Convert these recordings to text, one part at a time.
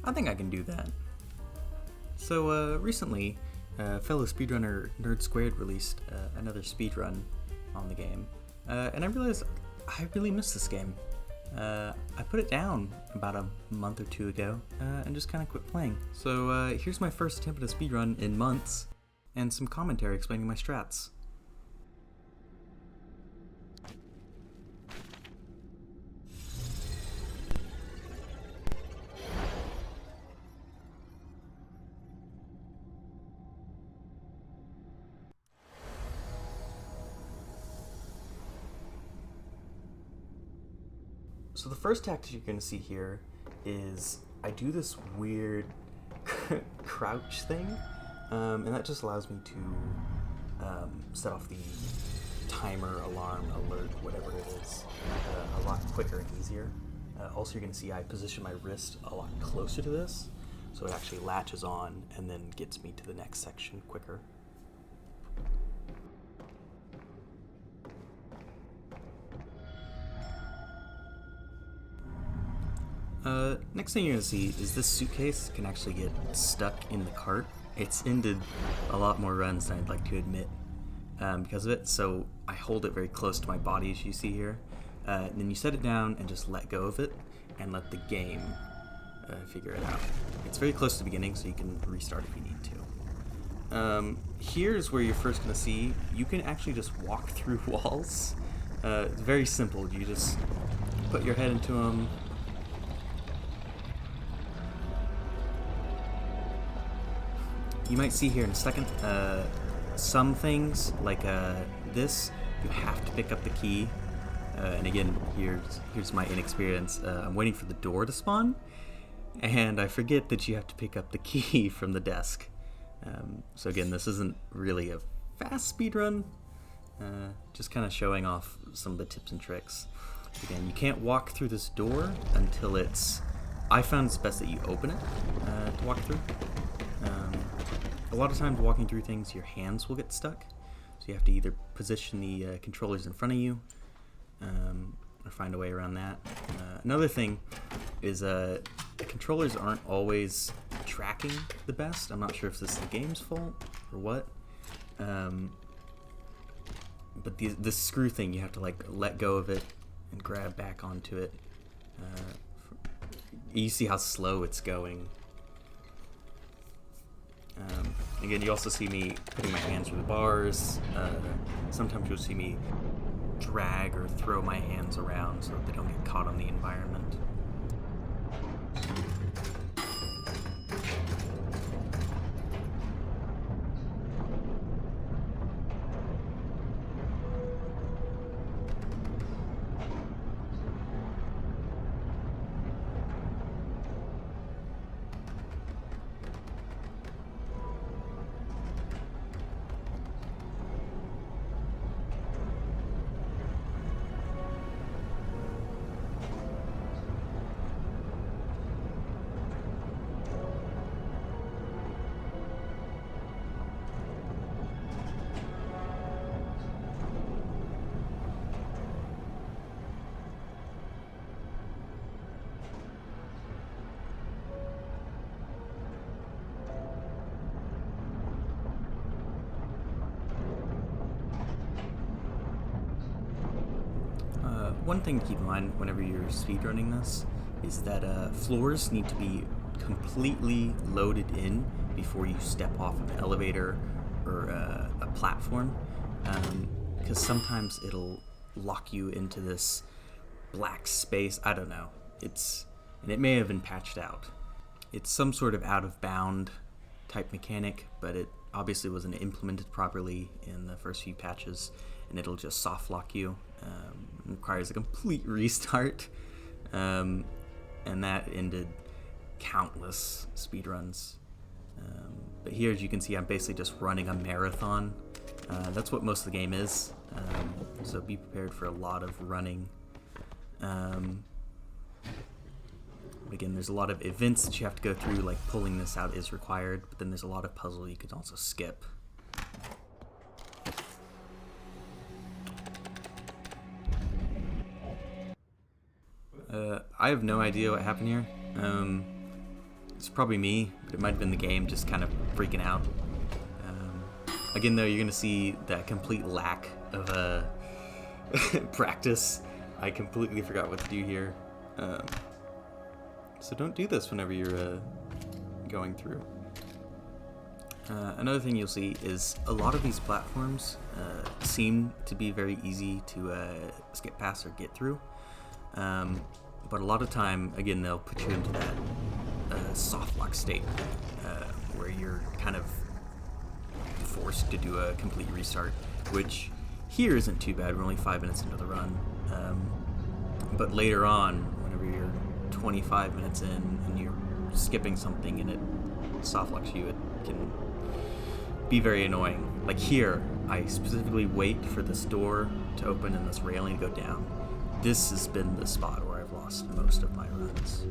I think I can do that. So recently, fellow speedrunner Nerd Squared released another speedrun on the game, and I realized I really miss this game. I put it down about a month or two ago and just kind of quit playing. So here's my first attempt at a speedrun in months, and some commentary explaining my strats. So the first tactic you're going to see here is I do this weird crouch thing, and that just allows me to set off the timer, alarm, alert, whatever it is, a lot quicker and easier. Also, you're going to see I position my wrist a lot closer to this, so it actually latches on and then gets me to the next section quicker. Next thing you're going to see is this suitcase can actually get stuck in the cart. It's ended a lot more runs than I'd like to admit because of it, so I hold it very close to my body as you see here. Then you set it down and just let go of it and let the game figure it out. It's very close to the beginning, so you can restart if you need to. Here's where you're first going to see you can actually just walk through walls. It's very simple. You just put your head into them. You might see here in a second, some things, like this, you have to pick up the key. And again, here's my inexperience. I'm waiting for the door to spawn, and I forget that you have to pick up the key from the desk. So again, this isn't really a fast speedrun, just kind of showing off some of the tips and tricks. Again, you can't walk through this door until I found it's best that you open it to walk through. A lot of times walking through things, your hands will get stuck, so you have to either position the controllers in front of you or find a way around that. Another thing is the controllers aren't always tracking the best. I'm not sure if this is the game's fault or what, but this screw thing, you have to like let go of it and grab back onto it. You see how slow it's going. Again, you also see me putting my hands through the bars. Sometimes you'll see me drag or throw my hands around so that they don't get caught on the environment. One thing to keep in mind whenever you're speedrunning this is that floors need to be completely loaded in before you step off of an elevator or a platform, because sometimes it'll lock you into this black space. I don't know. And it may have been patched out. It's some sort of out-of-bound type mechanic, but it obviously wasn't implemented properly in the first few patches, and it'll just soft lock you. Requires a complete restart, and that ended countless speedruns. But here, as you can see, I'm basically just running a marathon. That's what most of the game is, so be prepared for a lot of running. Again, there's a lot of events that you have to go through, like pulling this out is required, but then there's a lot of puzzle you can also skip. I have no idea what happened here. It's probably me, but it might have been the game just kind of freaking out. Again, though, you're going to see that complete lack of practice. I completely forgot what to do here. So don't do this whenever you're going through. Another thing you'll see is a lot of these platforms seem to be very easy to skip past or get through. But a lot of time, again, they'll put you into that soft lock state where you're kind of forced to do a complete restart, which here isn't too bad. We're only 5 minutes into the run. But later on, whenever you're 25 minutes in and you're skipping something and it soft locks you, it can be very annoying. Like here, I specifically wait for this door to open and this railing to go down. This has been the spot where I've lost most of my runs.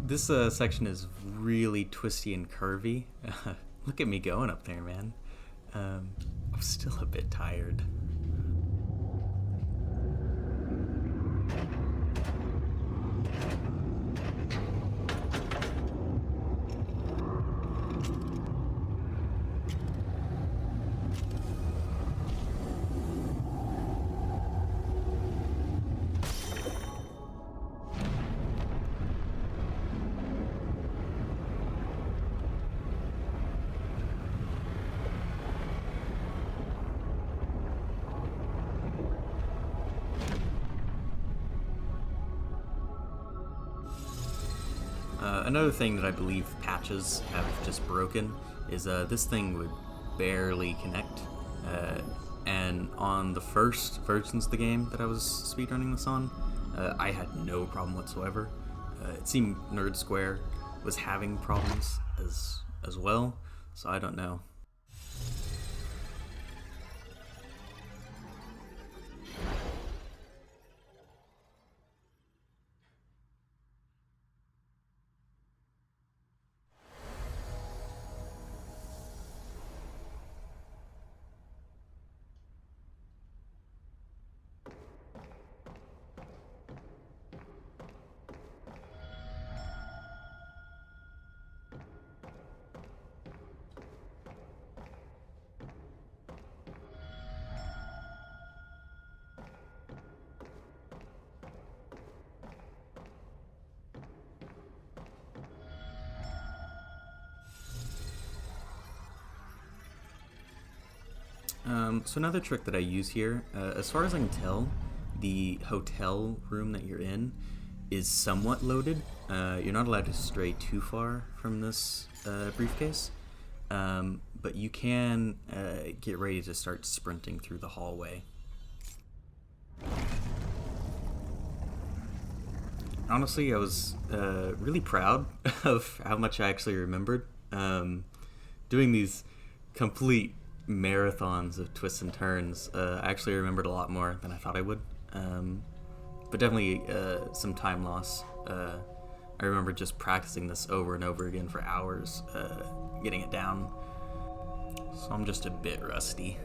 This section is really twisty and curvy. Look at me going up there, man. I'm still a bit tired. Another thing that I believe patches have just broken is this thing would barely connect. And on the first versions of the game that I was speedrunning this on, I had no problem whatsoever. It seemed Nerd Square was having problems as well, so I don't know. So another trick that I use here, as far as I can tell, the hotel room that you're in is somewhat loaded. You're not allowed to stray too far from this briefcase, but you can get ready to start sprinting through the hallway. Honestly, I was really proud of how much I actually remembered. Doing these complete marathons of twists and turns, I actually remembered a lot more than I thought I would. But definitely some time loss. I remember just practicing this over and over again for hours, getting it down. So I'm just a bit rusty.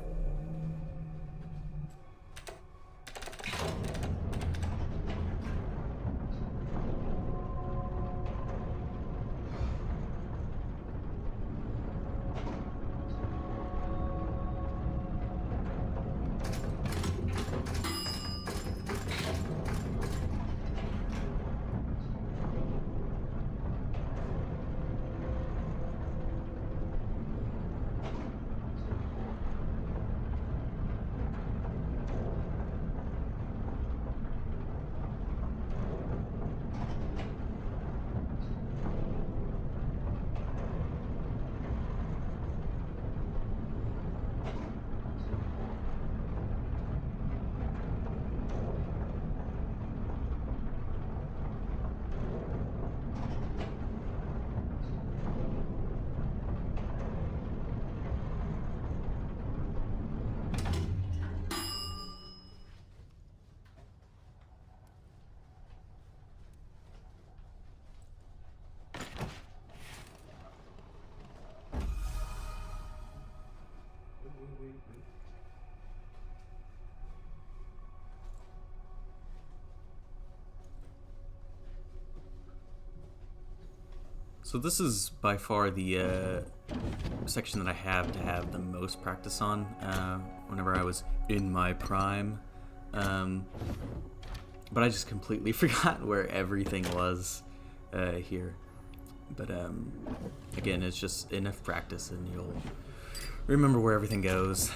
So this is by far the section that I have to have the most practice on whenever I was in my prime. But I just completely forgot where everything was here. But again, it's just enough practice and you'll remember where everything goes.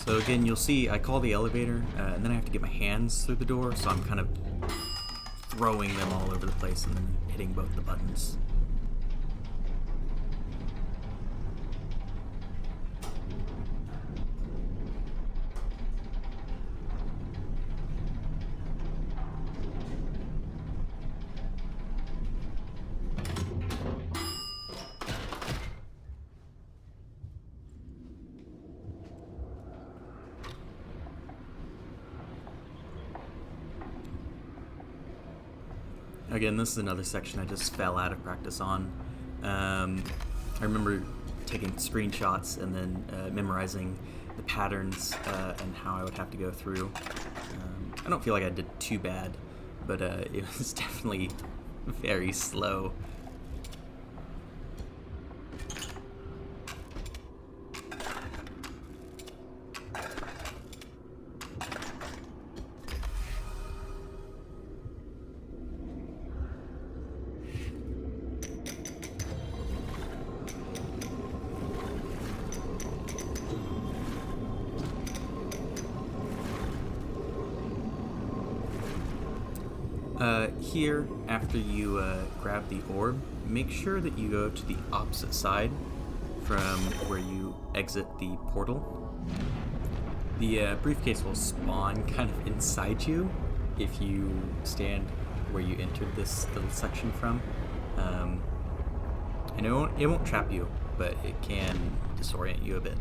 So again, you'll see I call the elevator, and then I have to get my hands through the door, so I'm kind of throwing them all over the place and then hitting both the buttons. Again, this is another section I just fell out of practice on. I remember taking screenshots and then memorizing the patterns and how I would have to go through. I don't feel like I did too bad, but it was definitely very slow. Here, after you grab the orb, make sure that you go to the opposite side from where you exit the portal. The briefcase will spawn kind of inside you if you stand where you entered this little section from. And it won't trap you, but it can disorient you a bit.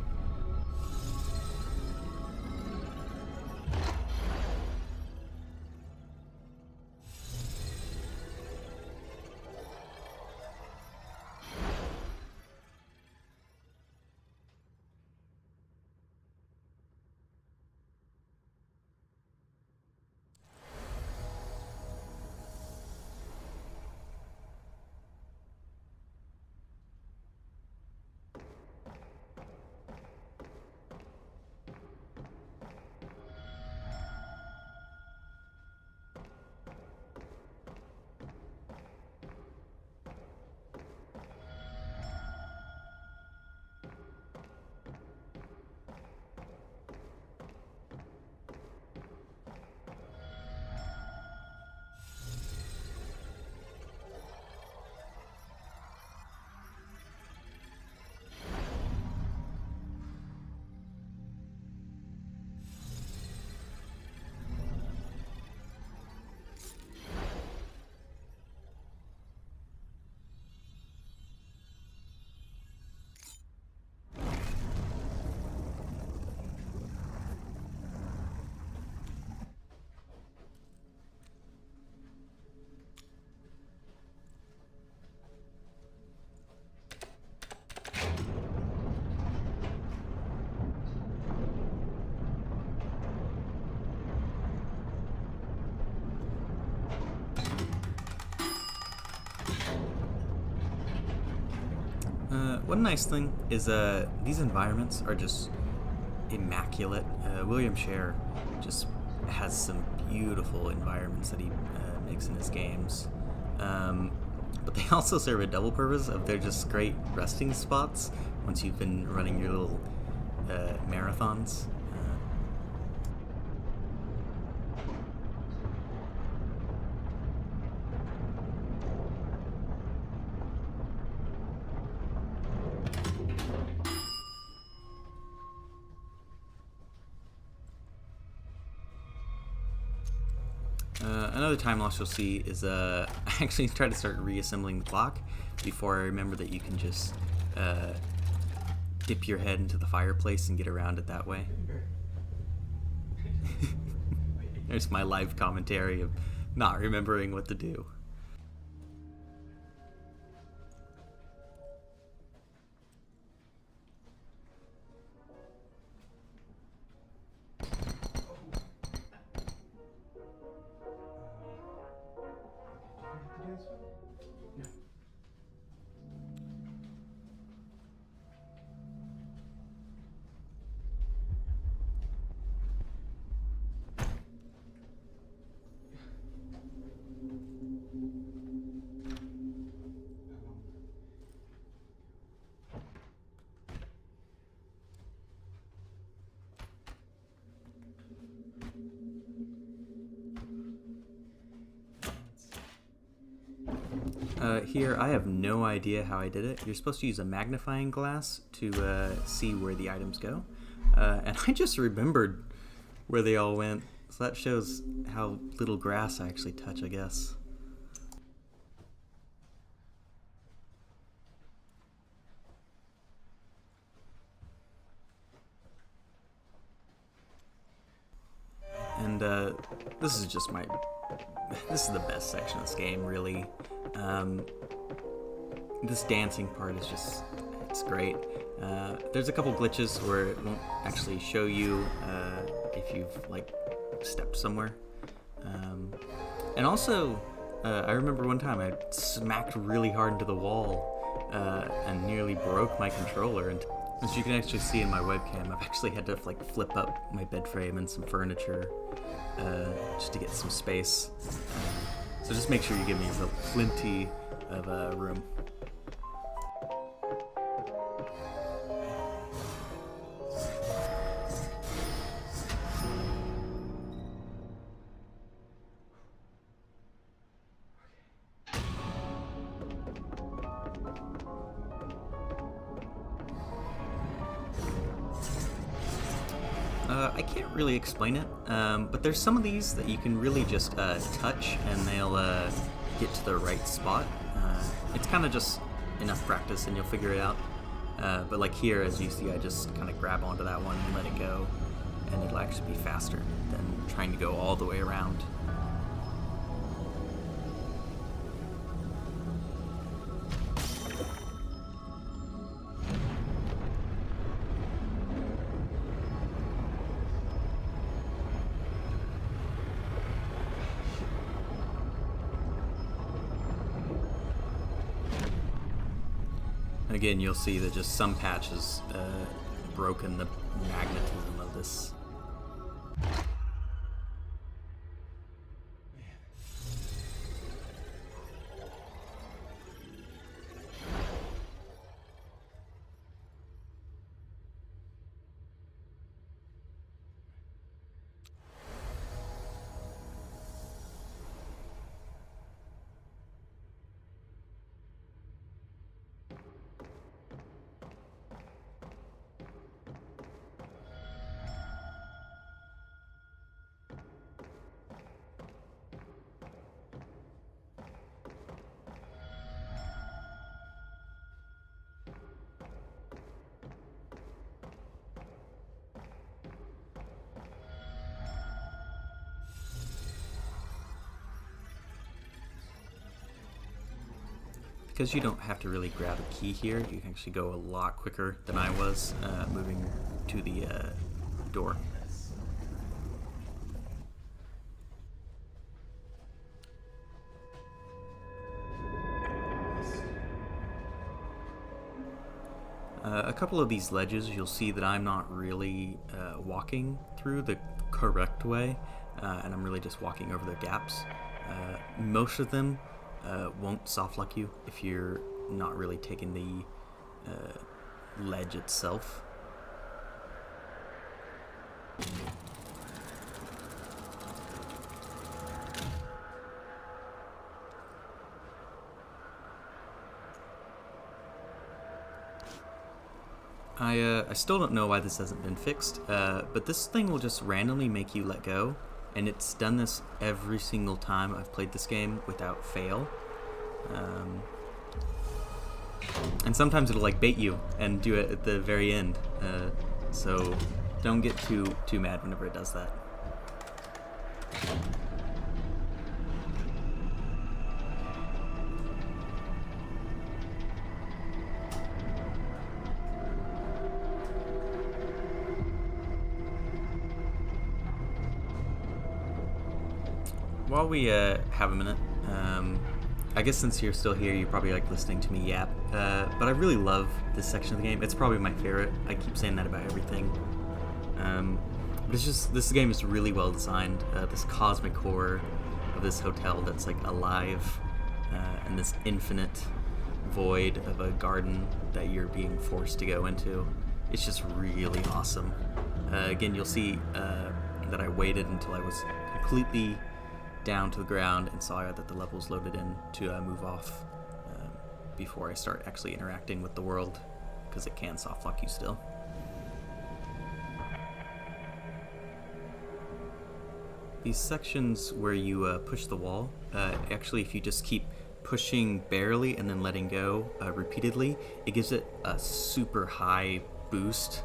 One nice thing is these environments are just immaculate. William Scher just has some beautiful environments that he makes in his games. But they also serve a double purpose of they're just great resting spots once you've been running your little marathons. Another time loss you'll see is I actually try to start reassembling the clock before I remember that you can just dip your head into the fireplace and get around it that way. There's my live commentary of not remembering what to do. Here, I have no idea how I did it. You're supposed to use a magnifying glass to see where the items go. And I just remembered where they all went. So that shows how little grass I actually touch, I guess. And this is just this is the best section of this game, really. This dancing part is just, it's great. There's a couple glitches where it won't actually show you if you've like stepped somewhere. And also, I remember one time I smacked really hard into the wall and nearly broke my controller. And as you can actually see in my webcam, I've actually had to like flip up my bed frame and some furniture just to get some space. So just make sure you give me plenty of room. I can't really explain it, but there's some of these that you can really just touch and they'll get to the right spot. It's kind of just enough practice and you'll figure it out. But like here, as you see, I just kind of grab onto that one and let it go, and it'll actually be faster than trying to go all the way around. Again, you'll see that just some patches broken the magnetism of this. Because you don't have to really grab a key here, you can actually go a lot quicker than I was moving to the door. A couple of these ledges, you'll see that I'm not really walking through the correct way, and I'm really just walking over the gaps. Most of them won't soft lock you if you're not really taking the ledge itself. I still don't know why this hasn't been fixed, but this thing will just randomly make you let go, and it's done this every single time I've played this game without fail. And sometimes it'll like bait you and do it at the very end, so don't get too mad whenever it does that. while we have a minute, I guess since you're still here, you're probably like listening to me yap. But I really love this section of the game. It's probably my favorite. I keep saying that about everything. But it's just, this game is really well designed. This cosmic core of this hotel that's like alive, and this infinite void of a garden that you're being forced to go into. It's just really awesome. Again, you'll see that I waited until I was completely down to the ground and saw that the level was loaded in to move off before I start actually interacting with the world, because it can soft lock you still. These sections where you push the wall, actually if you just keep pushing barely and then letting go repeatedly, it gives it a super high boost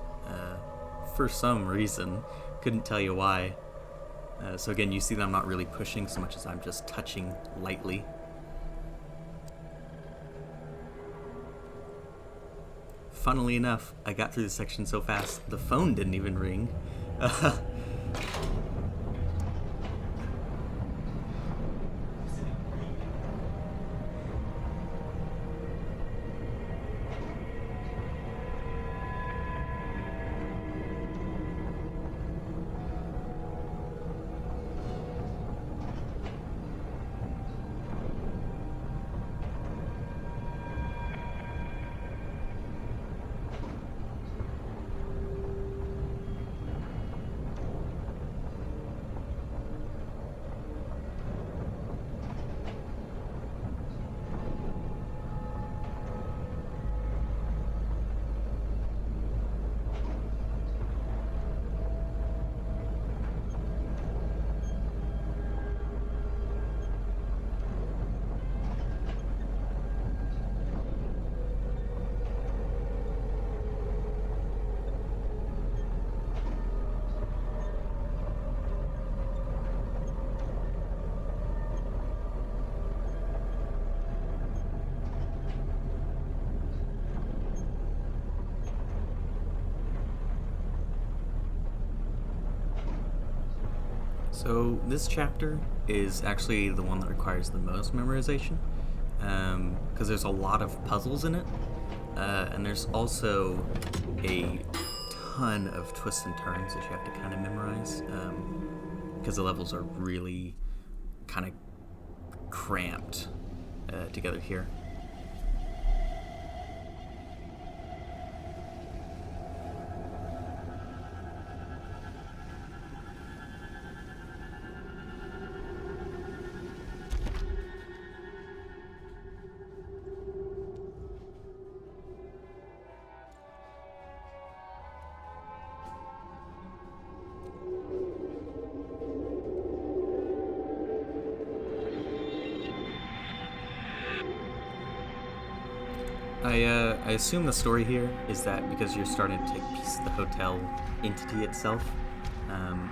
for some reason. Couldn't tell you why. So again, you see that I'm not really pushing so much as I'm just touching lightly. Funnily enough, I got through this section so fast, the phone didn't even ring. So this chapter is actually the one that requires the most memorization, because there's a lot of puzzles in it, and there's also a ton of twists and turns that you have to kind of memorize, because the levels are really kind of cramped together here. I assume the story here is that because you're starting to take pieces of the hotel entity itself,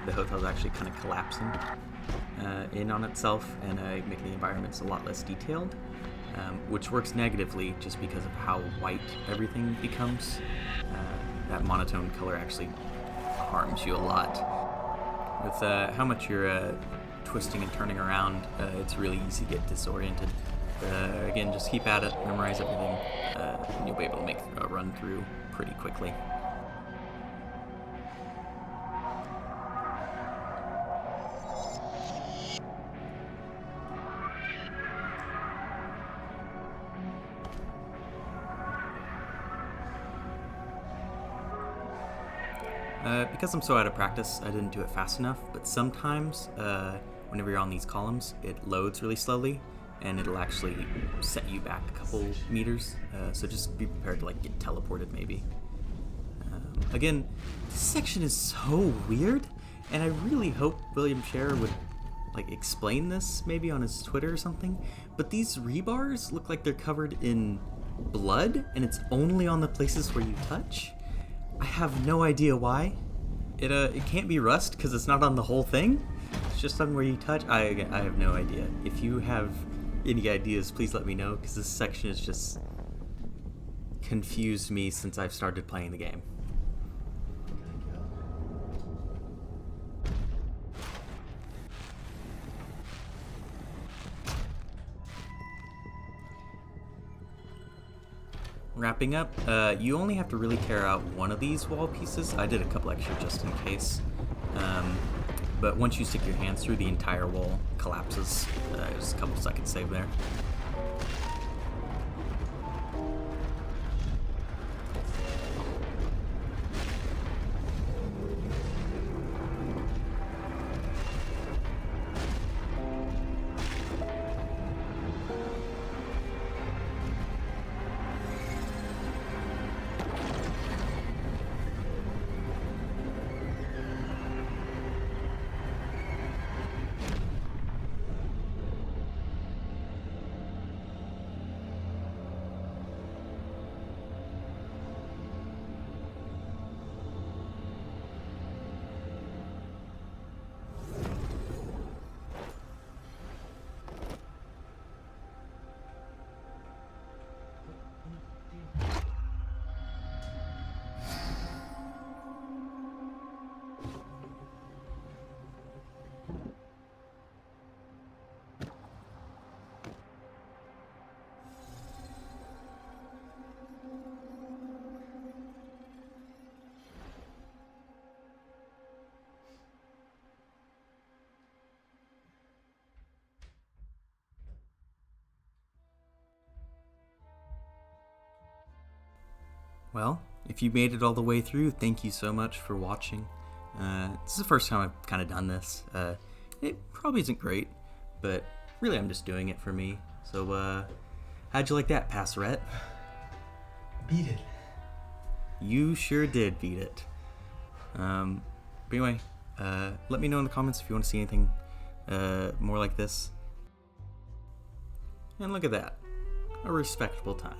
the hotel is actually kind of collapsing in on itself and making the environments a lot less detailed, which works negatively just because of how white everything becomes. That monotone color actually harms you a lot. With how much you're twisting and turning around, it's really easy to get disoriented. Again, just keep at it, memorize everything, and you'll be able to make a run through pretty quickly. Because I'm so out of practice, I didn't do it fast enough, but sometimes whenever you're on these columns, it loads really slowly, and it'll actually set you back a couple meters, so just be prepared to like get teleported maybe. Again, this section is so weird, and I really hope William Scher would like explain this maybe on his Twitter or something, but these rebars look like they're covered in blood, and it's only on the places where you touch. I have no idea why. It can't be rust because it's not on the whole thing. It's just on where you touch. I have no idea. If you have any ideas, please let me know, because this section has just confused me since I've started playing the game. wrapping up, you only have to really tear out one of these wall pieces. I did a couple extra just in case. But once you stick your hands through, the entire wall collapses. Just a couple seconds save there. Well, if you made it all the way through, thank you so much for watching. This is the first time I've kind of done this. It probably isn't great, but really I'm just doing it for me. So, how'd you like that, Passerette? Beat it. You sure did beat it. But anyway, let me know in the comments if you want to see anything more like this. And look at that, a respectable time.